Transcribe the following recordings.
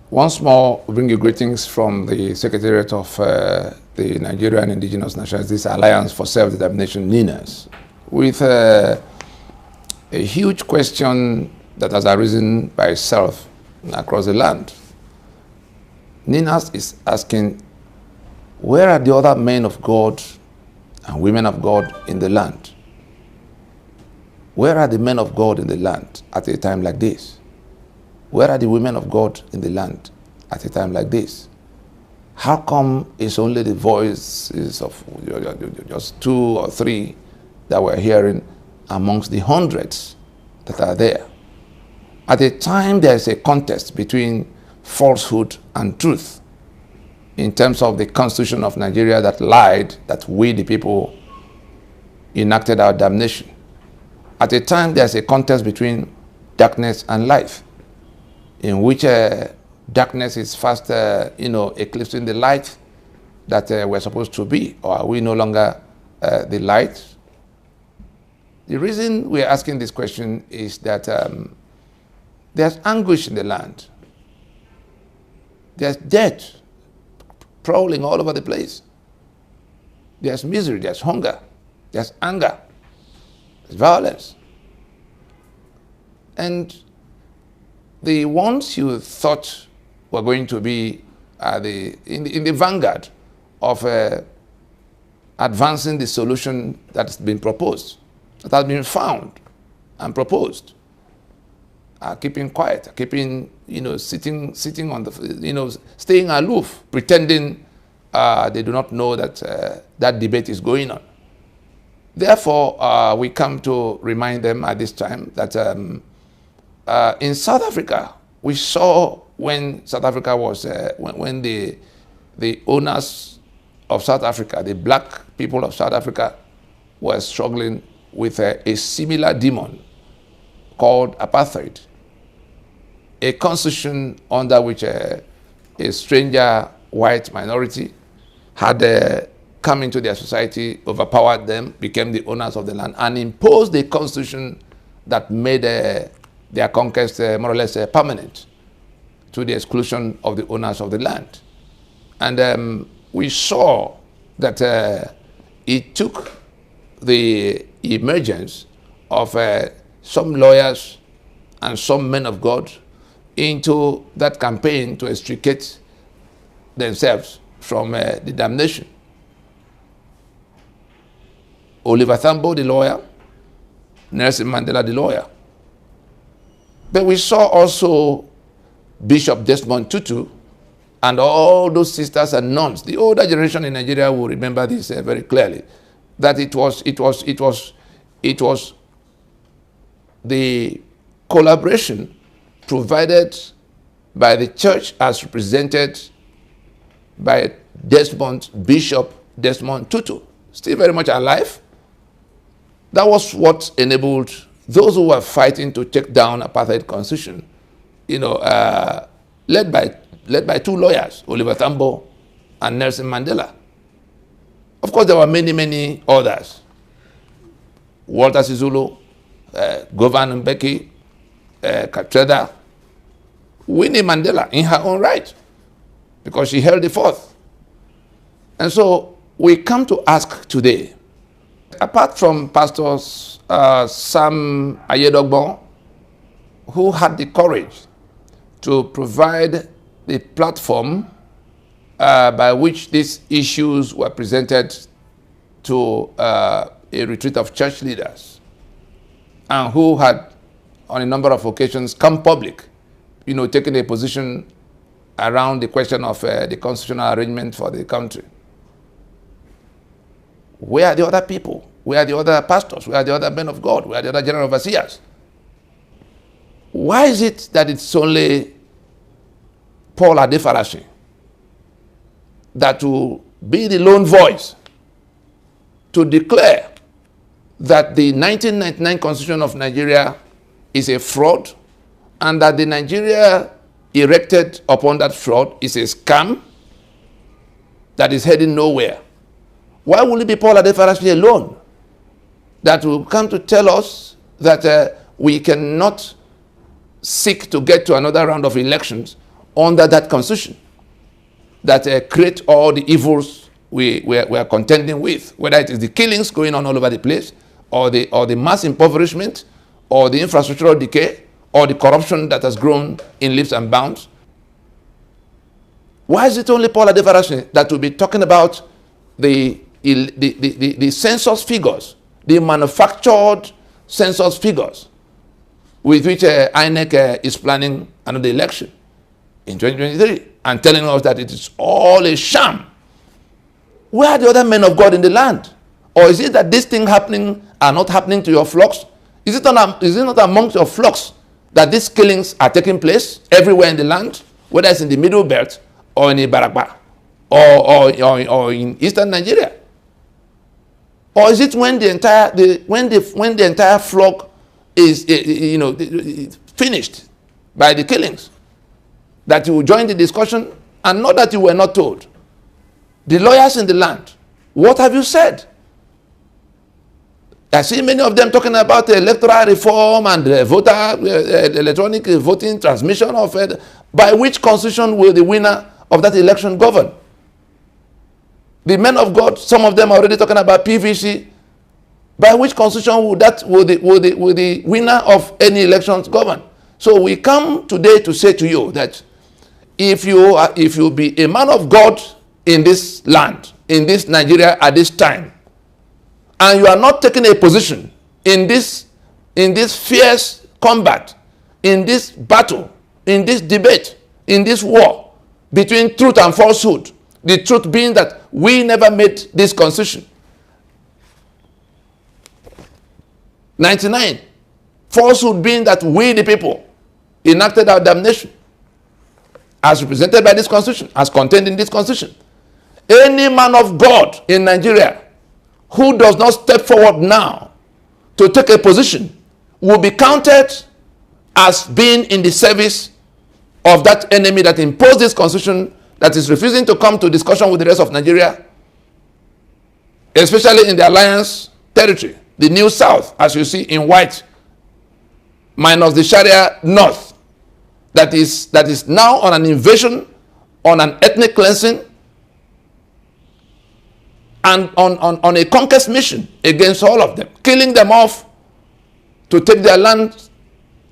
Once more, we bring you greetings from the Secretariat of the Nigerian Indigenous Nationalities Alliance for Self-Determination, NINAS, with a huge question that has arisen by itself across the land. NINAS is asking, where are the other men of God and women of God in the land? Where are the men of God in the land at a time like this? Where are the women of God in the land at a time like this? How come it's only the voices of just 2 or 3 that we're hearing amongst the hundreds that are there? At a time there's a contest between falsehood and truth in terms of the Constitution of Nigeria that lied, that we the people enacted our damnation. At a time there's a contest between darkness and light, in which darkness is fast, eclipsing the light that we're supposed to be, or are we no longer the light? The reason we're asking this question is that there's anguish in the land. There's death prowling all over the place. There's misery, there's hunger, there's anger, there's violence. And the ones you thought were going to be in the vanguard of advancing the solution that's been proposed, that has been found and proposed, are keeping quiet, keeping, sitting on the, staying aloof, pretending they do not know that that debate is going on. Therefore, we come to remind them at this time that in South Africa, we saw when South Africa was, when the owners of South Africa, the black people of South Africa, were struggling with a similar demon called apartheid, a constitution under which a stranger white minority had come into their society, overpowered them, became the owners of the land, and imposed a constitution that made their conquest more or less permanent, to the exclusion of the owners of the land. And we saw that it took the emergence of some lawyers and some men of God into that campaign to extricate themselves from the damnation. Oliver Tambo, the lawyer, Nelson Mandela, the lawyer. But we saw also Bishop Desmond Tutu and all those sisters and nuns. The older generation in Nigeria will remember this very clearly, that it was the collaboration provided by the church as represented by Bishop Desmond Tutu, still very much alive. That was what enabled those who were fighting to take down apartheid constitution, led by 2 lawyers, Oliver Tambo and Nelson Mandela. Of course, there were many, many others. Walter Sisulu, Govan Mbeki, Katreda, Winnie Mandela in her own right, because she held the fort. And so we come to ask today, apart from Pastors Sam Ayedogbon, who had the courage to provide the platform by which these issues were presented to a retreat of church leaders, and who had on a number of occasions come public, taking a position around the question of the constitutional arrangement for the country. Where are the other people? Where are the other pastors? Where are the other men of God? Where are the other general overseers? Why is it that it's only Paul Adefarasin that will be the lone voice to declare that the 1999 Constitution of Nigeria is a fraud, and that the Nigeria erected upon that fraud is a scam that is heading nowhere? Why will it be Paul Adefarasin alone that will come to tell us that we cannot seek to get to another round of elections under that constitution that create all the evils we are contending with, whether it is the killings going on all over the place, or the mass impoverishment, or the infrastructural decay, or the corruption that has grown in leaps and bounds. Why is it only Paul Adefarasin that will be talking about the census figures, the manufactured census figures with which INEC is planning another election in 2023, and telling us that it is all a sham? Where are the other men of God in the land? Or is it that these things are not happening to your flocks? Is it not amongst your flocks that these killings are taking place everywhere in the land, whether it's in the Middle Belt or in Ibarakba or in Eastern Nigeria? Or is it when the entire flock is finished by the killings that you will join the discussion, and not that you were not told? The lawyers in the land, what have you said? I see many of them talking about electoral reform and electronic voting transmission of it. By which constitution will the winner of that election govern? The men of God, some of them are already talking about PVC. By which constitution will the winner of any elections govern? So we come today to say to you that if you be a man of God in this land, in this Nigeria at this time, and you are not taking a position in this fierce combat, in this battle, in this debate, in this war between truth and falsehood, the truth being that we never made this constitution. 99, falsehood being that we the people enacted our damnation as represented by this constitution, as contained in this constitution. Any man of God in Nigeria who does not step forward now to take a position will be counted as being in the service of that enemy that imposed this constitution, that is refusing to come to discussion with the rest of Nigeria, especially in the alliance territory, the New South, as you see in white, minus the Sharia North, that is now on an invasion, on an ethnic cleansing, and on a conquest mission against all of them, killing them off to take their land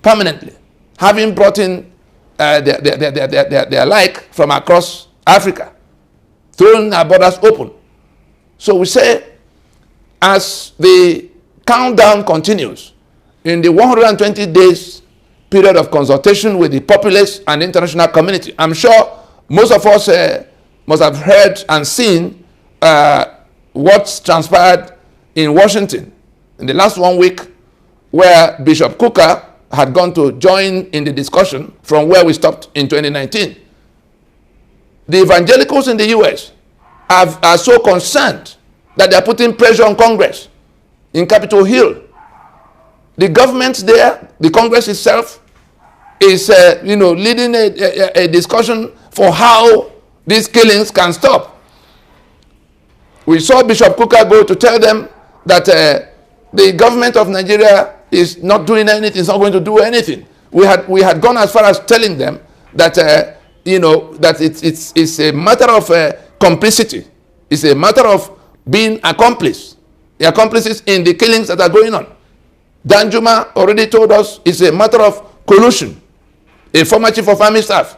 permanently, having brought in their like from across Africa, throwing our borders open. So we say, as the countdown continues in the 120 days period of consultation with the populace and the international community, I'm sure most of us must have heard and seen what's transpired in Washington in the last 1 week, where Bishop Kukah had gone to join in the discussion from where we stopped in 2019. The evangelicals in the U.S. are so concerned that they are putting pressure on Congress in Capitol Hill. The government there, the Congress itself, is leading a discussion for how these killings can stop. We saw Bishop Kukah go to tell them that the government of Nigeria is not doing anything, it's not going to do anything. We had gone as far as telling them that that it's a matter of complicity. It's a matter of being accomplices in the killings that are going on. Danjuma already told us it's a matter of collusion, a former chief of army staff.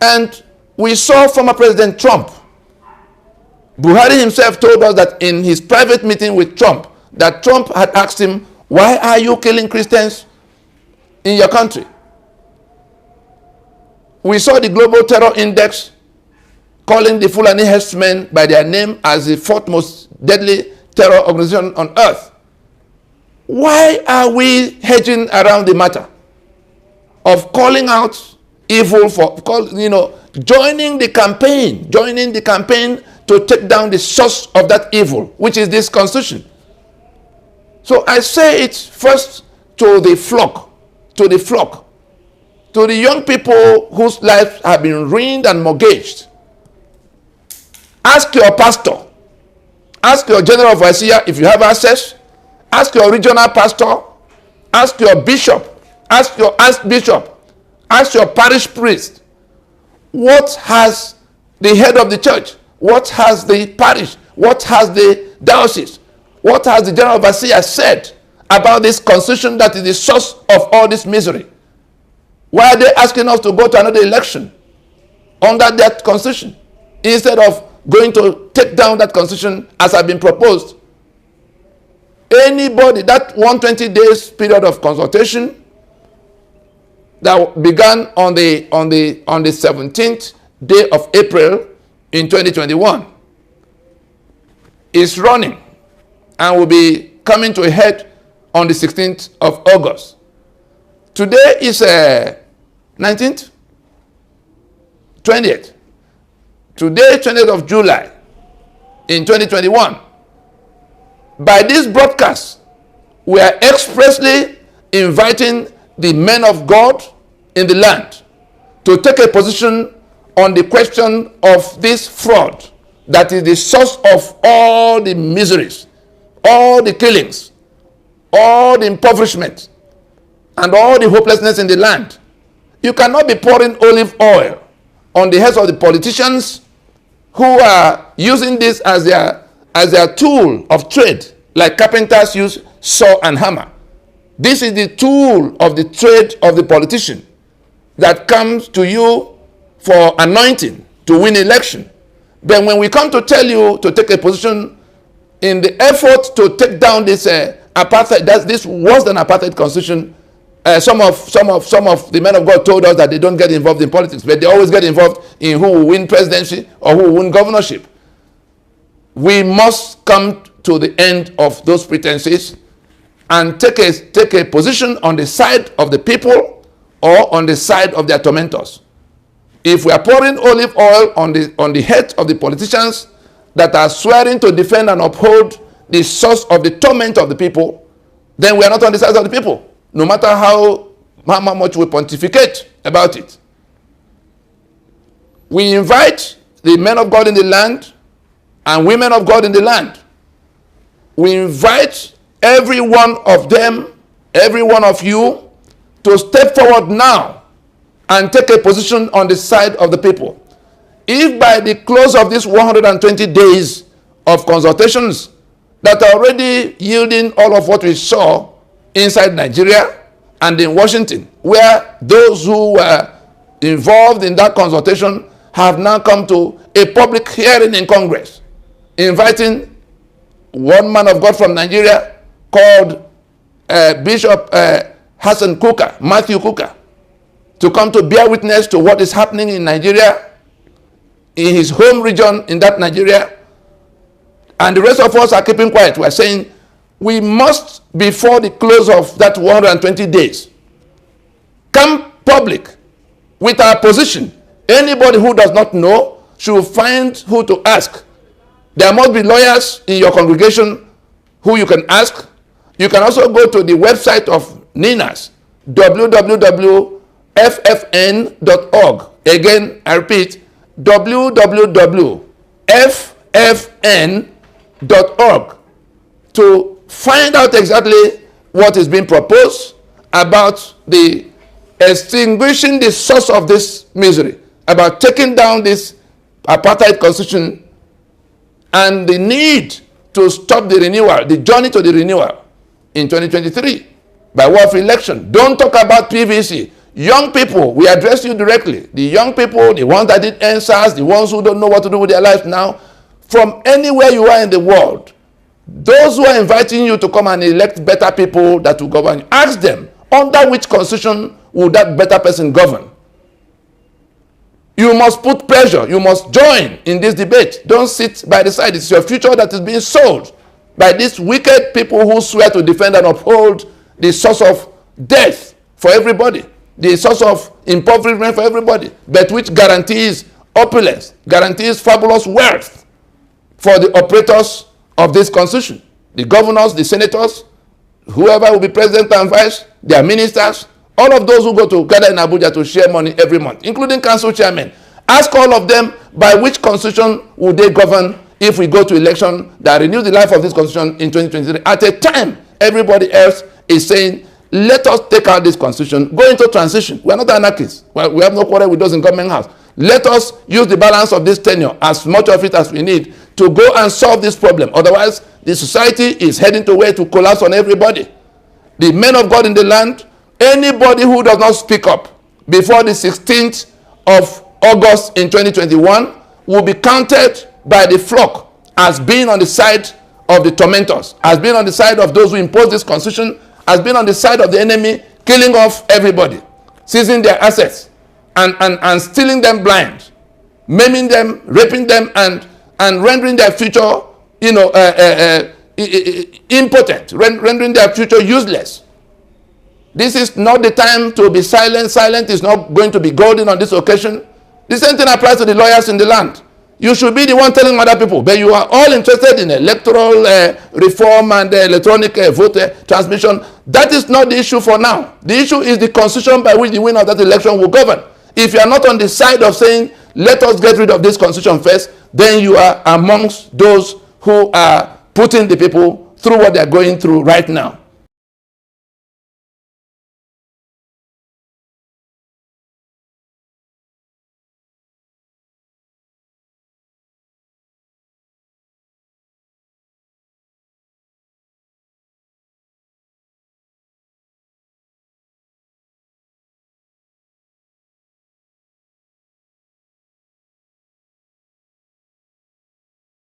And we saw former President Trump. Buhari himself told us that in his private meeting with Trump, that Trump had asked him, why are you killing Christians in your country? We saw the Global Terror Index calling the Fulani herdsmen by their name as the fourth most deadly terror organization on earth. Why are we hedging around the matter of calling out evil joining the campaign to take down the source of that evil, which is this constitution? So I say it first to the flock, to the young people whose lives have been ruined and mortgaged. Ask your pastor, ask your general overseer if you have access, ask your regional pastor, ask your bishop, ask your archbishop, ask your parish priest. What has the head of the church, what has the parish, what has the diocese, what has the general overseer said about this constitution that is the source of all this misery? Why are they asking us to go to another election under that constitution instead of going to take down that constitution as has been proposed? Anybody, that 120 days period of consultation that began on the 17th day of April in 2021 is running and will be coming to a head on the 16th of August. Today is 19th, 20th. Today, 20th of July in 2021. By this broadcast, we are expressly inviting the men of God in the land to take a position on the question of this fraud that is the source of all the miseries, all the killings, all the impoverishment, and all the hopelessness in the land. You cannot be pouring olive oil on the heads of the politicians who are using this as their tool of trade, like carpenters use saw and hammer. This is the tool of the trade of the politician that comes to you for anointing to win election. Then when we come to tell you to take a position in the effort to take down this apartheid, this worse than apartheid constitution, some of the men of God told us that they don't get involved in politics, but they always get involved in who will win presidency or who will win governorship. We must come to the end of those pretenses and take a position on the side of the people or on the side of their tormentors. If we are pouring olive oil on the head of the politicians that are swearing to defend and uphold the source of the torment of the people, then we are not on the side of the people, no matter how much we pontificate about it. We invite the men of God in the land and women of God in the land. We invite every one of them, every one of you, to step forward now and take a position on the side of the people. If by the close of these 120 days of consultations that are already yielding all of what we saw inside Nigeria and in Washington, where those who were involved in that consultation have now come to a public hearing in Congress, inviting one man of God from Nigeria called Bishop Hassan Kuka, Matthew Kuka, to come to bear witness to what is happening in Nigeria, in his home region in that Nigeria. And the rest of us are keeping quiet. We are saying we must, before the close of that 120 days, come public with our position. Anybody who does not know should find who to ask. There must be lawyers in your congregation who you can ask. You can also go to the website of NINAS, www.ffn.org. Again, I repeat, www.ffn.org, to find out exactly what is being proposed about the extinguishing the source of this misery, about taking down this apartheid constitution, and the need to stop the renewal, the journey to the renewal in 2023 by way of election. Don't talk about PVC. Young people, we address you directly. The young people, the ones that did answers, the ones who don't know what to do with their lives now, from anywhere you are in the world, those who are inviting you to come and elect better people that will govern you, ask them, under which constitution will that better person govern? You must put pressure. You must join in this debate. Don't sit by the side. It's your future that is being sold by these wicked people who swear to defend and uphold the source of death for everybody, the source of impoverishment for everybody, but which guarantees opulence, guarantees fabulous wealth for the operators of this constitution, the governors, the senators, whoever will be president and vice, their ministers, all of those who go together in Abuja to share money every month, including council chairmen. Ask all of them, by which constitution would they govern if we go to election that renews the life of this constitution in 2023? At a time, everybody else is saying, let us take out this constitution, go into transition. We are not anarchists. Well, we have no quarrel with those in government house. Let us use the balance of this tenure, as much of it as we need, to go and solve this problem. Otherwise, the society is heading to where to collapse on everybody. The men of God in the land, anybody who does not speak up before the 16th of August in 2021 will be counted by the flock as being on the side of the tormentors, as being on the side of those who impose this constitution, as being on the side of the enemy, killing off everybody, seizing their assets, and stealing them blind, maiming them, raping them, and rendering their future, impotent, rendering their future useless. This is not the time to be silent. Silent is not going to be golden on this occasion. The same thing applies to the lawyers in the land. You should be the one telling other people, but you are all interested in electoral reform and electronic vote transmission. That is not the issue for now. The issue is the constitution by which the winner of that election will govern. If you are not on the side of saying, let us get rid of this constitution first, then you are amongst those who are putting the people through what they are going through right now.